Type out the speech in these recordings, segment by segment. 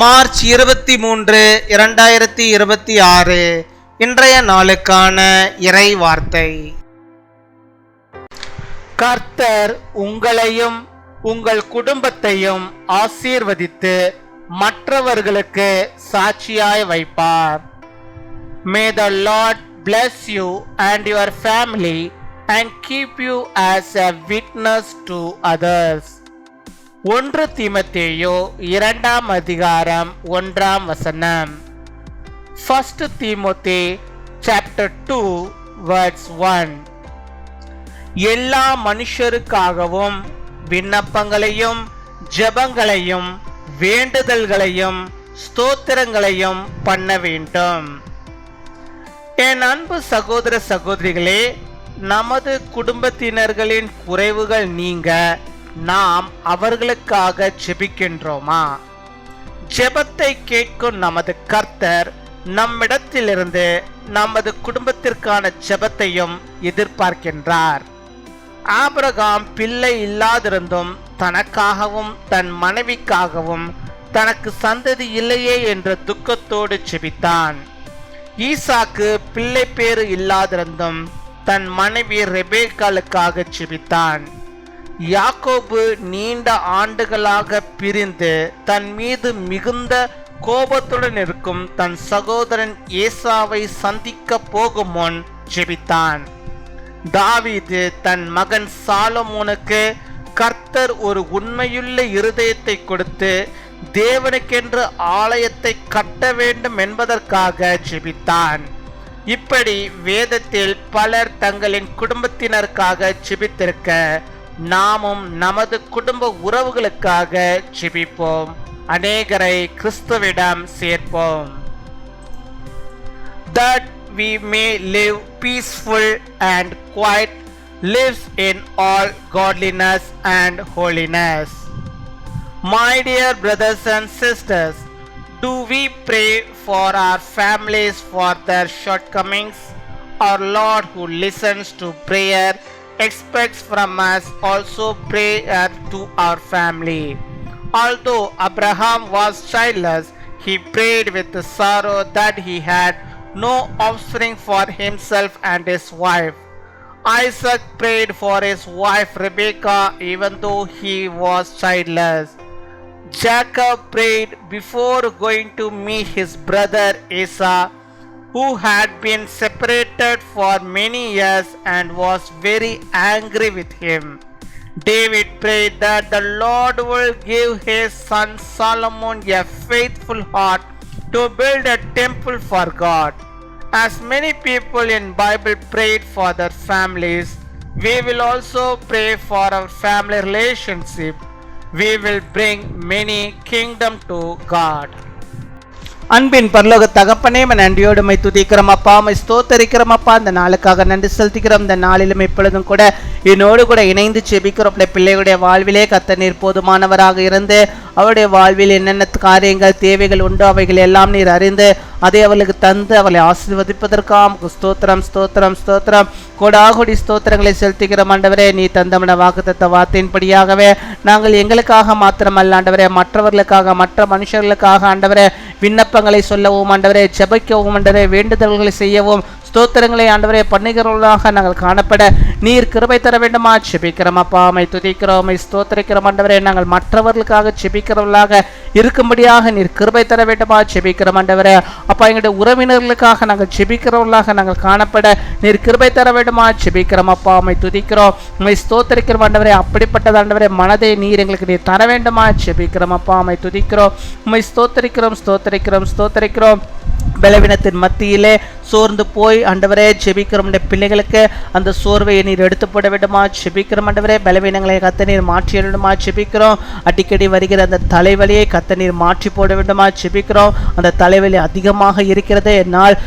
March 23, 2026 இன்றைய நாளுக்கான இறை வார்த்தை. கர்த்தர் உங்களையும் உங்கள் குடும்பத்தையும் ஆசீர்வதித்து மற்றவர்களுக்கு சாட்சியாய் வைப்பார். May the Lord bless you and your family and keep you as a witness to others. 1 தீமோத்தேயு 2 அதிகாரம் 1 1 Timothy chapter 2 verse 1. எல்லா மனுஷருக்காகவும் விண்ணப்பங்களையும் ஜெபங்களையும் வேண்டுதல்களையும் ஸ்தோத்திரங்களையும் பண்ண வேண்டும். என் அன்பு சகோதர சகோதரிகளே, நமது குடும்பத்தினர்களின் குறைவுகள் நீங்க நாம் அவர்களுக்காக ஜெபிக்கின்றோமா? ஜெபத்தை கேட்கும் நமது கர்த்தர் நம்மிடத்திலிருந்து நமது குடும்பத்திற்கான ஜெபத்தையும் எதிர்பார்க்கின்றார். ஆபிரகாம் பிள்ளை இல்லாதிருந்தும் தனக்காகவும் தன் மனைவிக்காகவும் தனக்கு சந்ததி இல்லையே என்ற துக்கத்தோடு ஜெபித்தான். ஈசாக்கு பிள்ளை பேறு இல்லாதிருந்தும் தன் மனைவி ரெபேக்காளுக்காக ஜெபித்தான். யாக்கோபு நீண்ட ஆண்டுகளாக பிரிந்து தன் மீது மிகுந்த கோபத்துடன் இருக்கும் தன் சகோதரன் ஏசாவை சந்திக்க போகும் முன் ஜெபித்தான். தாவீது தன் மகன் சாலமோனுக்கு கர்த்தர் ஒரு உண்மையுள்ள இருதயத்தை கொடுத்து தேவனுக்கென்று ஆலயத்தை கட்ட வேண்டும் என்பதற்காக ஜெபித்தான். இப்படி வேதத்தில் பலர் தங்களின் குடும்பத்தினருக்காக ஜெபித்திருக்க நாமும் நமது குடும்ப உறவுகளுக்காக ஜெபிப்போம். அநேகரை கிறிஸ்துவிடம் சேர்ப்போம். That we may live peaceful and quiet lives in all godliness and holiness. My dear brothers and sisters, do we pray for our families for their shortcomings? Our Lord who listens to prayer expects from us also prayer to our family. Although Abraham was childless, he prayed with sorrow that he had no offspring for himself and his wife. Isaac prayed for his wife Rebekah even though he was childless. Jacob prayed before going to meet his brother Esau, who had been separated for many years and was very angry with him. David prayed that the Lord will give his son Solomon a faithful heart to build a temple for God. As many people in Bible prayed for their families, we will also pray for our family relationship. We will bring many kingdom to God. அன்பின் பரலோக தகப்பனே, நன்றியோடு my துதிக்கிறோம் அப்பா, my ஸ்தோத்தரிக்கிறோம் அப்பா. இந்த நாளுக்காக நன்றி செலுத்துகிறோம். இந்த நாளிலும் இப்பொழுதும் கூட என்னோடு கூட இணைந்து செபிக்கிறோம். பிள்ளைகளுடைய வாழ்விலே கர்த்தர் நீர் போதுமானவராக இருந்து அவருடைய வாழ்வில் என்னென்ன காரியங்கள் தேவைகள் உண்டோ அவைகள் எல்லாம் நீர் அறிந்து அதை அவர்களுக்கு தந்து அவளை ஆசீர்வதிப்பதற்காக ஸ்தோத்திரம் ஸ்தோத்திரம் ஸ்தோத்திரம் கோடாகோடி ஸ்தோத்திரங்களை செலுத்துகிறோம். ஆண்டவரே, நீ தந்தமன வாக்குத்தத்த வார்த்தையின்படியாகவே நாங்கள் எங்களுக்காக மாத்திரமல்ல ஆண்டவரே, மற்றவர்களுக்காக மற்ற மனுஷர்களுக்காக ஆண்டவரே விண்ணப்பங்களை சொல்லவும் ஆண்டவரே, ஜெபிக்கவும் ஆண்டவரே, வேண்டுதல்களை செய்யவும் ஸ்தோத்திரங்களை ஆண்டவரே பண்ணுகிறவர்களாக நாங்கள் காணப்பட நீர் கிருபை தர வேண்டுமா ஜெபிக்கிறோம் அப்பா. மை துதிக்கிறோம், மை ஸ்தோத்திரிக்கிறோம் ஆண்டவரே. நாங்கள் மற்றவர்களுக்காக ஜெபிக்கிறவர்களாக இருக்கும்படியாக நீர் கிருபை தர வேண்டுமா ஜெபிக்கிறோம் ஆண்டவரே. அப்பா, எங்களுடைய உறவினர்களுக்காக நாங்கள் ஜெபிக்கிறவர்களாக நாங்கள் காணப்பட நீர் கிருபை தர வேண்டுமா ஜெபிக்கிறோம் அப்பா. மை துதிக்கிறோம், மை ஸ்தோத்திரிக்கிறோம் ஆண்டவரே. அப்படிப்பட்டது ஆண்டவரே மனதை நீர் எங்களுக்கு நீர் தர வேண்டுமா ஜெபிக்கிறோம் அப்பா. மை துதிக்கிறோம், மை ஸ்தோத்திரிக்கிறோம் ஸ்தோத்திரிக்கிறோம் ஸ்தோத்திரிக்கிறோம். பலவீனத்தின் மத்தியிலே சோர்ந்து போய் ஆண்டவரே ஜெபிக்கிறோம் பிள்ளைகளுக்கு அந்த சோர்வை நீர் எடுத்து போட வேண்டுமா ஜெபிக்கிறோம் ஆண்டவரே. பலவீனங்களை கத்த நீர் மாற்றி வேண்டுமா ஜெபிக்கிறோம். அடிக்கடி வருகிற அந்த தலைவலியை கத்த நீர் மாற்றி போட வேண்டுமா ஜெபிக்கிறோம். அந்த தலைவலி அதிகமாக இருக்கிறது, என்னால்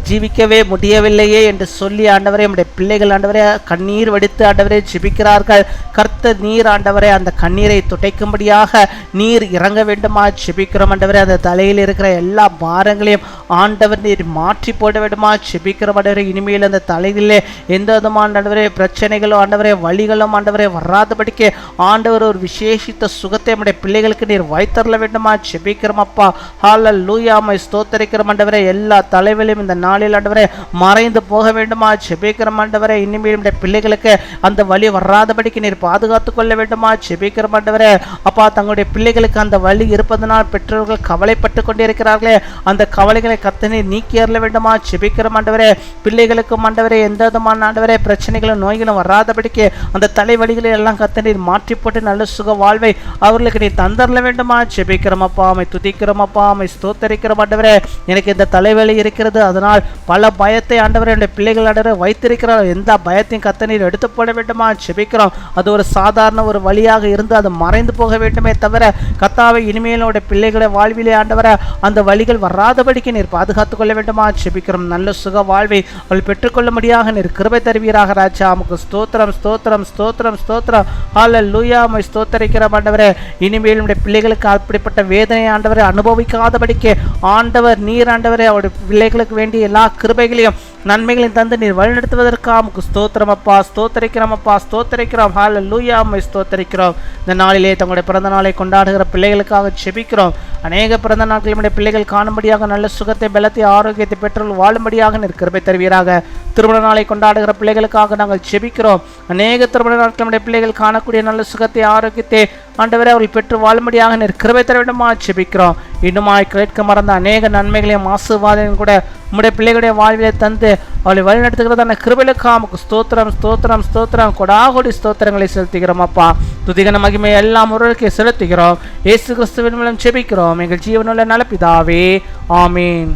ஜீவிக்கவே முடியவில்லையே என்று சொல்லி ஆண்டவரே நம்முடைய பிள்ளைகள் ஆண்டவரே கண்ணீர் வடித்து ஆண்டவரே ஜெபிக்கிறார்கள். கர்த்த நீர் ஆண்டவரே அந்த கண்ணீரை துடைக்கும்படியாக நீர் இறங்க வேண்டுமா ஜெபிக்கிறோம் ஆண்டவரே. அந்த தலையில் இருக்கிற எல்லா பாரங்களையும் ஆண்டவர் நீர் மாற்றி போட வேண்டுமா செபிக்கிற ஆண்டவரே. இனிமேல் அந்த தலைகளிலே எந்த விதமான ஆண்டவரே பிரச்சனைகளோ ஆண்டவரே வழிகளும் ஆண்டவரே வராதபடிக்கு ஆண்டவர் ஒரு விசேஷித்த சுகத்தை நம்முடைய பிள்ளைகளுக்கு நீர் வைத்தரல வேண்டுமா செபிக்கிறோம் அப்பா. ஹல்லேலூயா. மை ஸ்தோத்திரிக்கிறோம் ஆண்டவரே. எல்லா தலைவலியும் இந்த நாளில் ஆண்டவரே மறைந்து போக வேண்டுமா செபிக்கிறோம் ஆண்டவரே. இனிமேல் நம்முடைய பிள்ளைகளுக்கு அந்த வழி வராதபடிக்கு நீர் பாதுகாத்துக் கொள்ள வேண்டுமா செபிக்கிறோம் ஆண்டவரே. அப்பா, தங்களுடைய பிள்ளைகளுக்கு அந்த வழி இருப்பதனால் பெற்றோர்கள் கவலைப்பட்டு கொண்டிருக்கிறார்களே, அந்த கவலைகளை கர்த்தர் நீக்கி அருள வேண்டுமா செபிக்கிறோம் ஆண்டவரே. பிள்ளைகளுக்கும் ஆண்டவரே எந்த விதமான ஆண்டவரே பிரச்சனைகளும் நோய்களும் வராதபடிக்கு அந்த தலைவலிகளை எல்லாம் கர்த்தர் மாற்றி போட்டு நல்ல சுக வாழ்வை அவர்களுக்கு நீ தந்தரல வேண்டுமா செபிக்கிறோம் அப்பா. அமை துதிக்கிறோம் அப்பா. அமை ஸ்தோத்தரிக்கிறோம் ஆண்டவரே. எனக்கு இந்த தலைவலி இருக்கிறது, அதனால் பல பயத்தை ஆண்டவரே என்னுடைய பிள்ளைகள் ஆண்டவரே வைத்திருக்கிறார். எந்த பயத்தையும் கர்த்தர் எடுத்து போட வேண்டுமா செபிக்கிறோம். அது ஒரு சாதாரண ஒரு வழியாக இருந்து அது மறைந்து போக வேண்டுமே தவிர கர்த்தாவை இனிமேலுடைய பிள்ளைகளை வாழ்விலே ஆண்டவரே அந்த வழிகள் வராதபடிக்கு நீர் பாதுகாத்துக் கொள்ள வேண்டுமா செபிக்கிறோம். நல்ல சுக வாழ்வை அவள் பெற்றுக்கொள்ளும்படியாக நீர் கிருபை தருவீராக ராஜா. நமக்கு ஸ்தோத்திரம் ஸ்தோத்திரம் ஸ்தோத்திரம் ஸ்தோத்திரம். ஹல்லேலூயா. மை ஸ்தோத்தரிக்கிறோம் ஆண்டவரே. இனிமேல் நம்முடைய பிள்ளைகளுக்கு அப்படிப்பட்ட வேதனை ஆண்டவரை அனுபவிக்காதபடிக்கு ஆண்டவர் நீர் ஆண்டவரே அவருடைய பிள்ளைகளுக்கு வேண்டிய எல்லா கிருபைகளையும் நன்மைகளையும் தந்து நீர் வழிநடத்துவதற்காக நமக்கு ஸ்தோத்திரம் அப்பா. ஸ்தோத்தரிக்கிறோம் அப்பா. ஸ்தோத்தரிக்கிறோம். ஹல்லேலூயா. மை ஸ்தோத்தரிக்கிறோம். இந்த நாளிலே தங்களுடைய பிறந்த நாளை கொண்டாடுகிற பிள்ளைகளுக்காக செபிக்கிறோம். அநேக பிறந்த நாட்கள் நம்முடைய பிள்ளைகள் காணும்படியாக நல்ல சுகத்தை பலத்தை ஆரோக்கியத்தை பெற்று வாழும்படியாக நீர் கிருபை தருவீராக. திருமண நாளை கொண்டாடுகிற பிள்ளைகளுக்காக நாங்கள் செபிக்கிறோம். அநேக திருமண நாட்கள் நம்முடைய பிள்ளைகள் காணக்கூடிய நல்ல சுகத்தை ஆரோக்கியத்தை ஆண்டவரே அவர்கள் பெற்று வாழும்படியாக நீர் கிருபை தர வேண்டுமா செபிக்கிறோம். இன்னுமாய் கேட்க மறந்த அநேக நன்மைகளையும் ஆசீர்வாதங்களையும் கூட நம்முடைய பிள்ளைகளுடைய வாழ்விலை தந்து அவளை வழிநடத்துகிறதான கிருபைகளுக்காக நமக்கு ஸ்தோத்திரம் ஸ்தோத்திரம் ஸ்தோத்திரம் கொடாகோடி ஸ்தோத்திரங்களை செலுத்துகிறோம் அப்பா. துதிகன மகிமை எல்லாம் ஒருவருக்கு செலுத்துகிறோம். இயேசு கிறிஸ்துவின் மூலம் செபிக்கிறோம் எங்கள் ஜீவனுள்ள நல்ல பிதாவே. ஆமீன்.